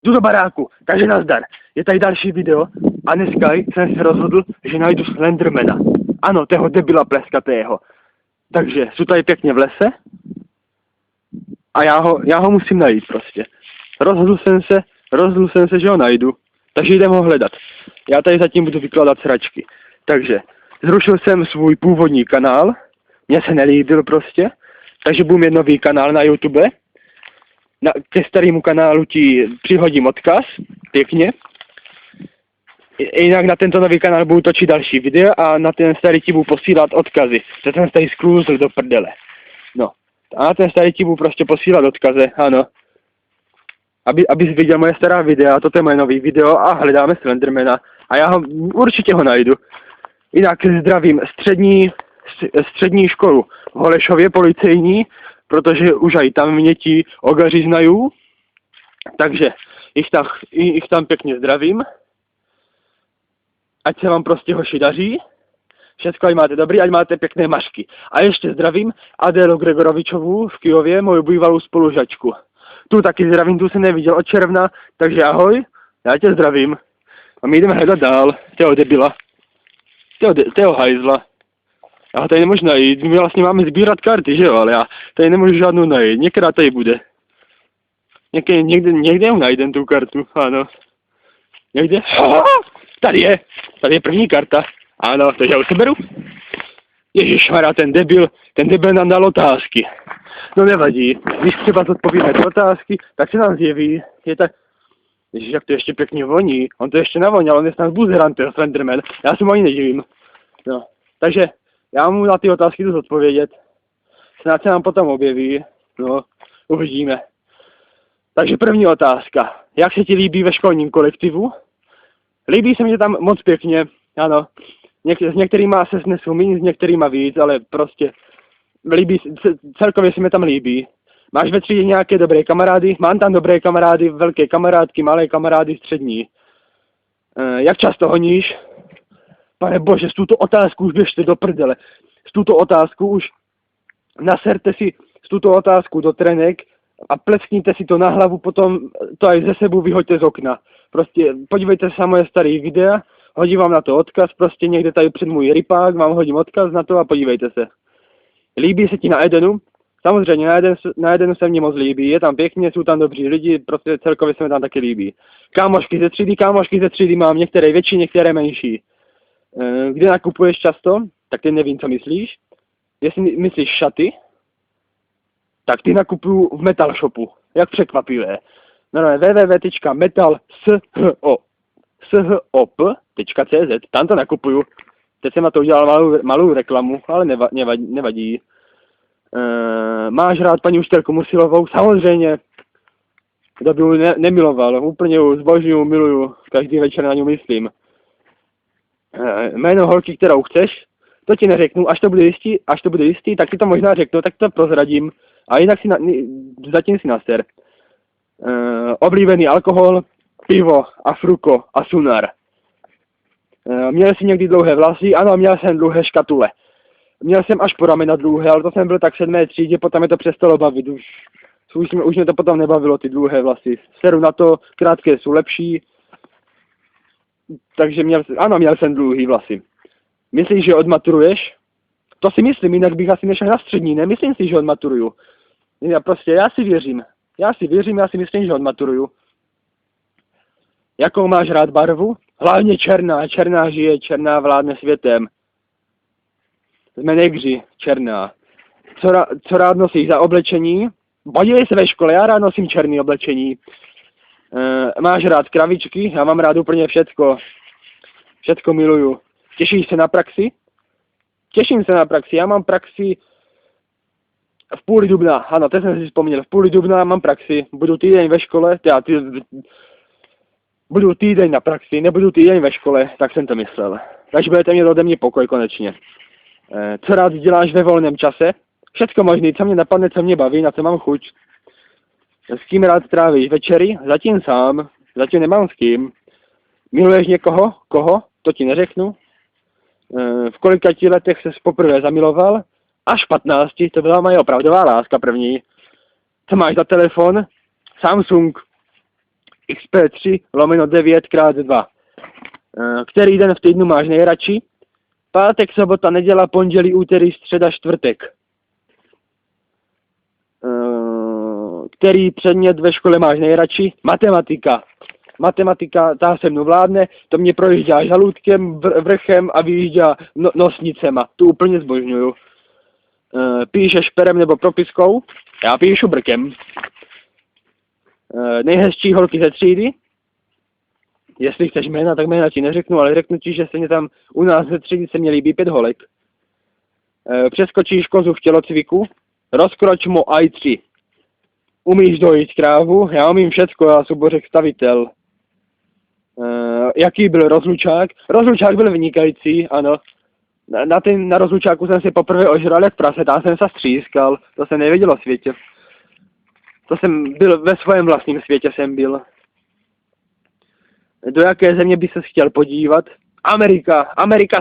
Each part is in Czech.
jdu do baráku, takže nazdar. Je tady další video a dneska jsem se rozhodl, že najdu Slendermana. Ano, toho debila pleskatého. Takže jsou tady pěkně v lese a já ho musím najít prostě. Rozhodl jsem se, že ho najdu, takže jdem ho hledat. Já tady zatím budu vykládat sračky. Takže zrušil jsem svůj původní kanál, mně se nelíbil prostě, takže budu mít nový kanál na YouTube. Ke starému kanálu ti přihodím odkaz, pěkně. Jinak na tento nový kanál budu točit další video a na ten starý ti budu posílat odkazy. To ten starý skluzl do prdele. No. A na ten starý ti budu prostě posílat odkazy, ano. Abys viděl moje stará videa, toto je moje nový video a hledáme Slendermana. A já určitě ho najdu. Jinak zdravím střední školu v Holešově policejní, protože už aj tam mě ti ogaři znají. Takže jich tam pěkně zdravím. Ať se vám prostě hoši daří. Všechno ať máte dobrý, ať máte pěkné mašky. A ještě zdravím Adélu Gregorovičovu v Kyjově, moju bývalou spolužačku. Tu taky zdravím, tu jsem neviděl od června, takže ahoj, já tě zdravím. A my jdeme hledat dál, těho debila. Těho hajzla. Já ho tady nemůžu najít, my vlastně máme sbírat karty, že jo, ale já tady nemůžu žádnou najít, některá tady bude. Někde ho najdem tu kartu, ano. Někde? Tady je první karta. Ano, takže já už se beru. Ježišmarja, ten debil nám dal otázky. No nevadí, když třeba zodpovíme otázky, tak se nám zjeví, je tak... Ježiš, jak to ještě pěkně voní, on to ještě navoněl, on je snad buzerant, ten Slenderman, já se mu ani nedivím. No, takže já mu na ty otázky jdu zodpovědět, snad se nám potom objeví, no, uvidíme. Takže první otázka, jak se ti líbí ve školním kolektivu? Líbí se mi tam moc pěkně, ano, s některýma se snesu méně, s některýma víc, ale prostě celkově se mi tam líbí. Máš ve třídě nějaké dobré kamarády? Mám tam dobré kamarády, velké kamarádky, malé kamarády, střední. Jak často honíš? Pane bože, s tuto otázku už běžte do prdele. S tuto otázku už naserte si s tuto otázku do trenek a pleskněte si to na hlavu, potom to aj ze sebou vyhoďte z okna. Prostě podívejte se na moje staré videa, hodím vám na to odkaz, prostě někde tady před můj rypák, vám hodím odkaz na to a podívejte se. Líbí se ti na Edenu? Samozřejmě, na Edenu se mně moc líbí, je tam pěkně, jsou tam dobří lidi, prostě celkově se mi tam taky líbí. Kámošky ze třídy mám, některé větší, některé menší. Kde nakupuješ často? Tak ty nevím, co myslíš. Jestli myslíš šaty, tak ty nakupuju v Metal Shopu. Jak překvapivé. No, www.metal.shop.cz, tam to nakupuju. Teď jsem na to udělal malou reklamu, ale nevadí. Máš rád paní učitelku Musilovou? Samozřejmě. Kdo by ji nemiloval, úplně ji zbožňuju, miluju, každý večer na ní myslím. Jméno holky, kterou chceš, to ti neřeknu, až to bude jistý, tak ti to možná řeknu, tak to prozradím. A jinak zatím si naster. Oblíbený alkohol, pivo, afruko a sunar. Měl jsi někdy dlouhé vlasy? Ano, měl jsem dlouhé škatule. Měl jsem až po ramena dlouhé, ale to jsem byl tak v 7. třídě, potom mě to přestalo bavit. Už mě to potom nebavilo, ty dlouhé vlasy. Seru na to, krátké jsou lepší. Takže měl jsem dlouhý vlasy. Myslíš, že odmaturuješ? To si myslím, jinak bych asi nešel na střední, nemyslím si, že odmaturuju. Já si věřím, já si myslím, že odmaturuju. Jakou máš rád barvu? Hlavně černá žije, černá vládne světem. Jsme negři, černá. Co rád nosíš za oblečení? Podívej se ve škole, já rád nosím černé oblečení. Máš rád kravičky? Já mám rád úplně všecko. Všecko miluju. Těšíš se na praxi? Těším se na praxi, já mám praxi v půli dubna. Ano, teď jsem si vzpomněl, v půli dubna mám praxi. Budu týden ve škole, budu týden na praxi, nebudu týden ve škole, tak jsem to myslel. Takže budete mít ode mě pokoj konečně. Co rád děláš ve volném čase? Všecko možný, co mě napadne, co mě baví, na co mám chuť. S kým rád trávíš večery? Zatím sám, zatím nemám s kým. Miluješ někoho? Koho? To ti neřeknu. V kolika letech ses poprvé zamiloval? Až 15, to byla moje opravdová láska první. Co máš za telefon? Samsung. XP3/9x2. Který den v týdnu máš nejradši? Pátek, sobota, neděla, pondělí, úterý, středa, čtvrtek. Který předmět ve škole máš nejradši? Matematika. Matematika, ta se mnou vládne, to mě projíždá žaludkem, vrchem a vyjíždá nosnicema. Tu úplně zbožňuju. Píšeš perem nebo propiskou? Já píšu brkem. Nejhezčí holky ze třídy? Jestli chceš jména, tak jména ti neřeknu, ale řeknu ti, že se mě tam u nás ze třídy se mě líbí 5 holek. Přeskočíš kozu v tělocviku? Rozkroč mu aj 3. Umíš dojít krávu? Já umím všecko, já jsem bořek stavitel. Jaký byl rozlučák? Rozlučák byl vynikající, ano. Na rozlučáku jsem si poprvé ožral jak prase, tam jsem se střískal, to jsem nevěděl o světě. To jsem byl ve svém vlastním světě jsem byl. Do jaké země by se chtěl podívat? Amerika,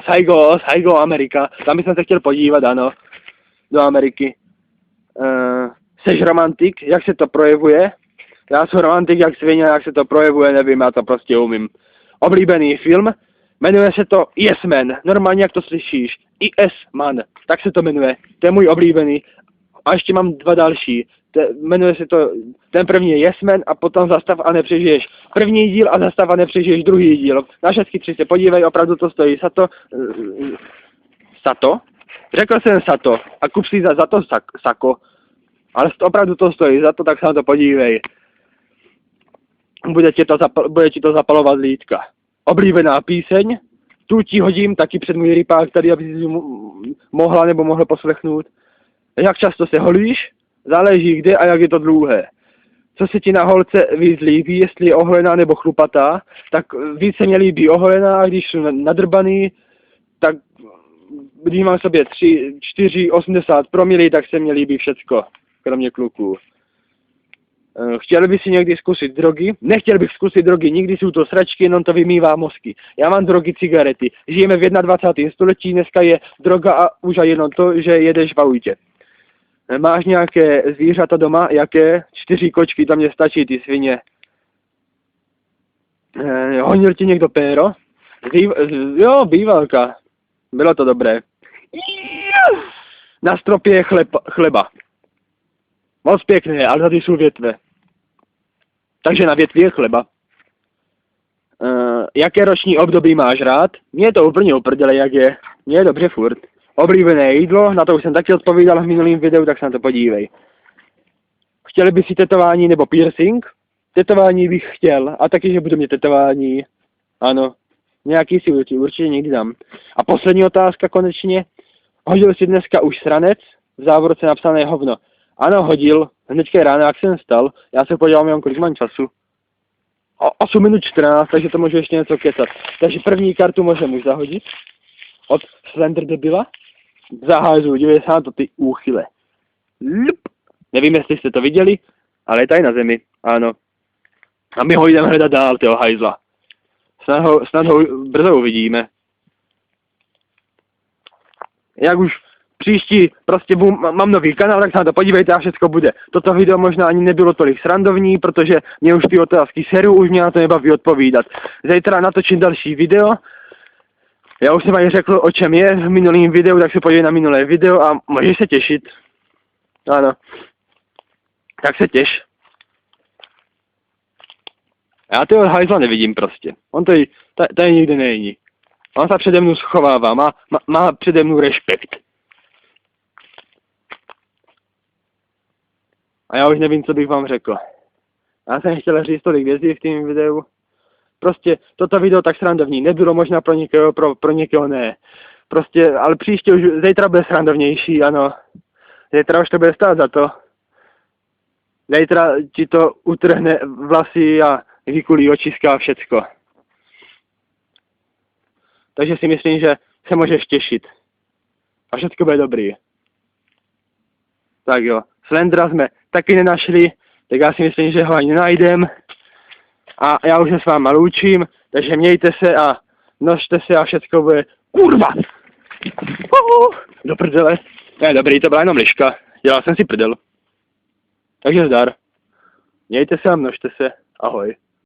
Saigo, Amerika. Tam bych se chtěl podívat, ano. Do Ameriky. Seš romantik? Jak se to projevuje? Já jsem romantik jak svině, jak se to projevuje, nevím, já to prostě umím. Oblíbený film? Jmenuje se to Yes Man. Normálně jak to slyšíš. Yes Man. Tak se to jmenuje. To je můj oblíbený. A ještě mám 2 další. Jmenuje se to, ten první je Yes Man a potom Zastav a nepřežiješ. První díl a Zastav a nepřežiješ druhý díl. Na všechny 3 se podívej, opravdu to stojí za to. Sato? Řekl jsem Sato a kup si za to sako. Ale opravdu to stojí za to, tak se na to podívej. Bude ti to zapalovat lítka. Oblíbená píseň? Tu ti hodím taky před můj rypák tady, aby si mohla nebo mohl poslechnout. Jak často se holíš? Záleží kde a jak je to dlouhé. Co se ti na holce víc líbí, jestli je oholená nebo chlupatá, tak víc se mě líbí oholená, a když jsem nadrbaný, tak když mám sobě 3, 4, 80 promilí, tak se mě líbí všecko, kromě kluků. Chtěl bych si někdy zkusit drogy? Nechtěl bych zkusit drogy, nikdy jsou to sračky, jenom to vymývá mozky. Já mám drogy, cigarety. Žijeme v 21. století, dneska je droga a už jenom to, že jedeš v autě. Máš nějaké zvířata doma? Jaké? 4 kočky, tam mě stačí, ty svině. Honil ti někdo péro? Jo, bývalka. Bylo to dobré. Na stropě je chleba. Moc pěkné, ale tady jsou větve. Takže na větvi je chleba. Jaké roční období máš rád? Mně je to úplně uprdele, jak je. Mně je dobře furt. Oblíbené jídlo, na to už jsem taky odpovídal v minulém videu, tak se na to podívej. Chtěli by si tetování nebo piercing? Tetování bych chtěl, a taky, že budu mít tetování. Ano, nějaký si určitě někdy dám. A poslední otázka konečně. Hodil jsi dneska už sranec? V závorce napsané hovno. Ano, hodil. Hnedka ráno, jak jsem stal. Já se podívám jenom, kolik mám času. 8 minut 14, takže to můžu ještě něco kecat. Takže první kartu můžeme už zahodit. Od Slender debila. Zaházu, dívej se na to, ty úchyle. Lup. Nevím, jestli jste to viděli, ale je tady na zemi. Ano. A my ho jdeme hledat dál, tyho hajzla. Snad ho brzo uvidíme. Jak už příští, prostě mám nový kanál, tak se na to podívejte a všechno bude. Toto video možná ani nebylo tolik srandovní, protože mě už ty otázky seru, už mě na to nebaví odpovídat. Zítra natočím další video. Já už jsem vám řekl, o čem je v minulém videu, tak se podívej na minulé video a můžeš se těšit. Ano. Tak se těš. Já toho hajzla nevidím prostě. On tady nikde není. On se přede mnou schovává, má přede mnou respekt. A já už nevím, co bych vám řekl. Já jsem chtěl říct tolik věcí v tom videu. Prostě toto video tak srandovní nebylo, možná pro někoho, pro někoho ne. Prostě, ale příště už, zítra bude srandovnější, ano. Zítra už to bude stát za to. Zítra ti to utrhne vlasy a vykulí očiska a všecko. Takže si myslím, že se můžeš těšit. A všecko bude dobrý. Tak jo, Slendera jsme taky nenašli, tak já si myslím, že ho ani nenajdem. A já už se s váma loučím, takže mějte se a nožte se a všecko bude kurva! Do prdele. Ne, dobrý, to byla jenom liška. Dělal jsem si prdel. Takže zdar. Mějte se a množte se. Ahoj.